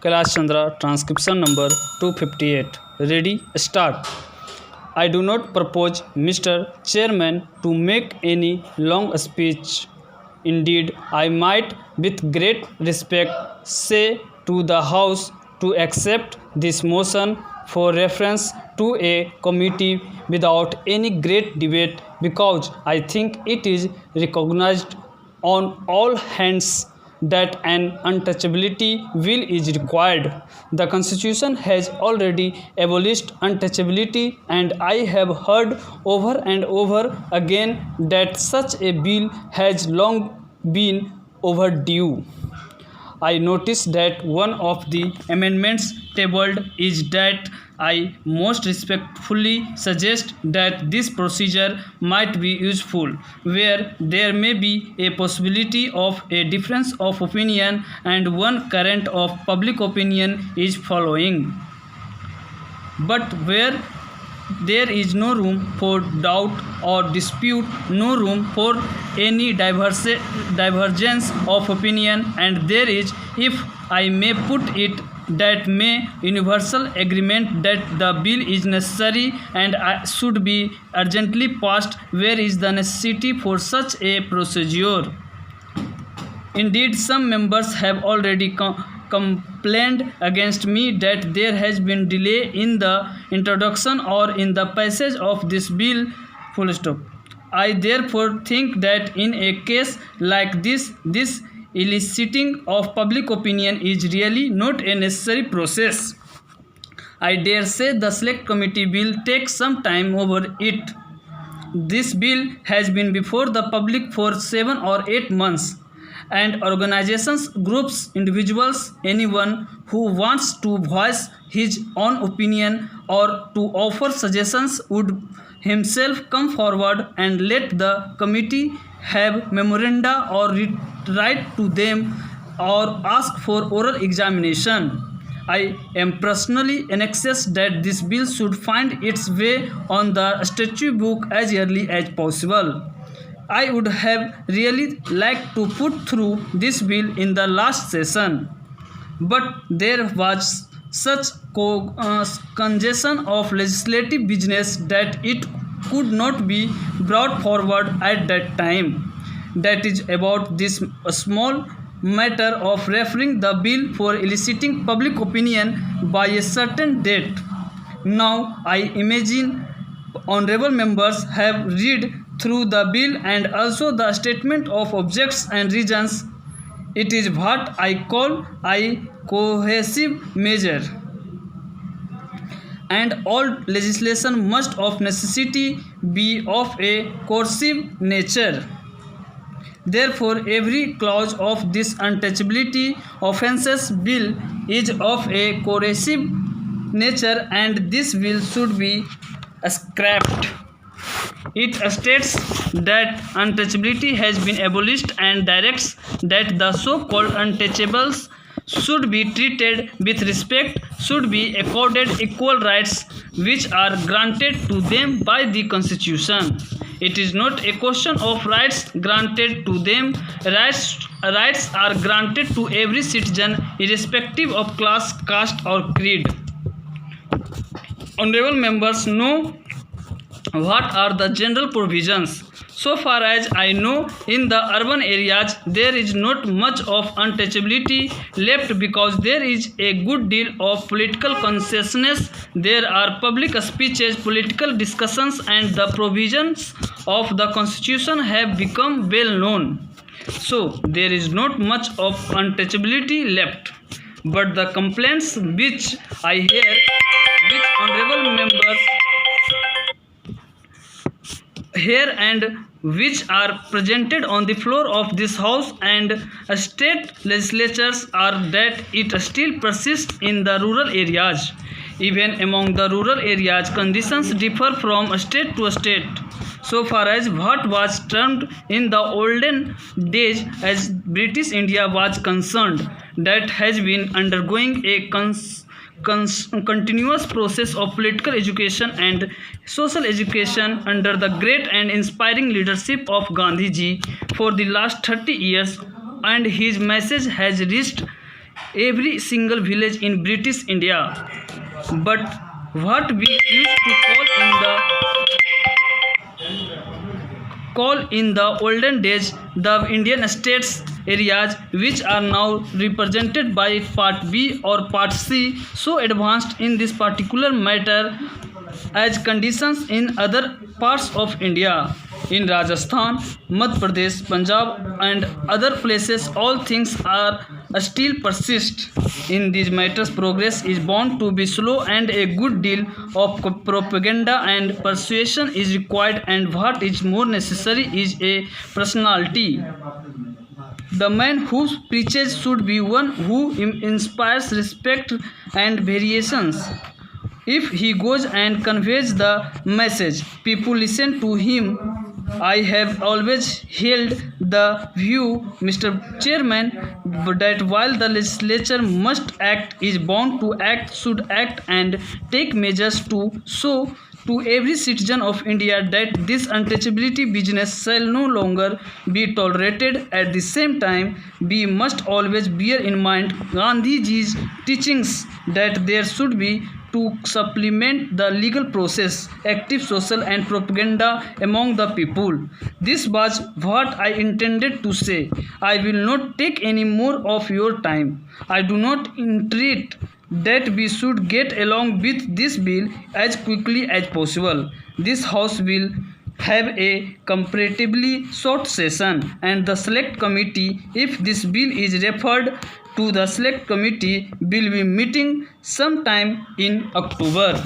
Kailash Chandra, transcription number 258. Ready? Start. I do not propose, Mr. Chairman, to make any long speech. Indeed, I might, with great respect, say to the House to accept this motion for reference to a committee without any great debate, because I think it is recognized on all hands that an untouchability will is required. The Constitution has already abolished untouchability, and I have heard over and over again that such a bill has long been overdue. I noticed that one of the amendments tabled is that I most respectfully suggest that this procedure might be useful where there may be a possibility of a difference of opinion, and one current of public opinion is following. But where there is no room for doubt or dispute, no room for any divergence of opinion, and there is, if I may put it that may, universal agreement that the bill is necessary and should be urgently passed, where is the necessity for such a procedure? Indeed, some members have already complained against me that there has been delay in the introduction or in the passage of this bill. Full stop. I therefore think that in a case like this eliciting of public opinion is really not a necessary process. I dare say the select committee will take some time over it. This bill has been before the public for 7 or 8 months, and organizations, groups, individuals, anyone who wants to voice his own opinion or to offer suggestions would himself come forward and let the committee have memoranda or write to them or ask for oral examination. I am personally anxious that this bill should find its way on the statute book as early as possible. I would have really liked to put through this bill in the last session, but there was such congestion of legislative business that it could not be brought forward at that time. That is about this small matter of referring the bill for eliciting public opinion by a certain date. Now I imagine honorable members have read through the bill and also the statement of objects and reasons. It is what I call a cohesive measure, and all legislation must of necessity be of a coercive nature. Therefore, every clause of this untouchability offences bill is of a coercive nature, and this bill should be scrapped. It states that untouchability has been abolished and directs that the so-called untouchables should be treated with respect, should be accorded equal rights which are granted to them by the Constitution. It is not a question of rights granted to them. Rights are granted to every citizen irrespective of class, caste or creed. Honorable members know what are the general provisions. So far as I know, in the urban areas there is not much of untouchability left because there is a good deal of political consciousness. There are public speeches, political discussions, and the provisions of the Constitution have become well known. So there is not much of untouchability left. But the complaints which I hear, which honorable members here and which are presented on the floor of this house and state legislatures are that it still persists in the rural areas. Even among the rural areas, conditions differ from state to state. So far as what was termed in the olden days as British India was concerned, that has been undergoing a continuous process of political education and social education under the great and inspiring leadership of Gandhi ji for the last 30 years, and his message has reached every single village in British India. But what we used to call in the olden days the Indian states areas, which are now represented by Part B or Part C, so advanced in this particular matter as conditions in other parts of India. In Rajasthan, Madhya Pradesh, Punjab, and other places, all things are still persist. In these matters, progress is bound to be slow, and a good deal of propaganda and persuasion is required. And what is more necessary is a personality. The man who preaches should be one who inspires respect and variations. If he goes and conveys the message, people listen to him. I have always held the view, Mr. Chairman, that while the legislature must act, is bound to act, should act, and take measures to show to every citizen of India that this untouchability business shall no longer be tolerated. At the same time, we must always bear in mind Gandhiji's teachings that there should be to supplement the legal process, active social and propaganda among the people. This was what I intended to say. I will not take any more of your time. I do not entreat that we should get along with this bill as quickly as possible. This House will have a comparatively short session, and the select committee, if this bill is referred to the select committee, will be meeting sometime in October.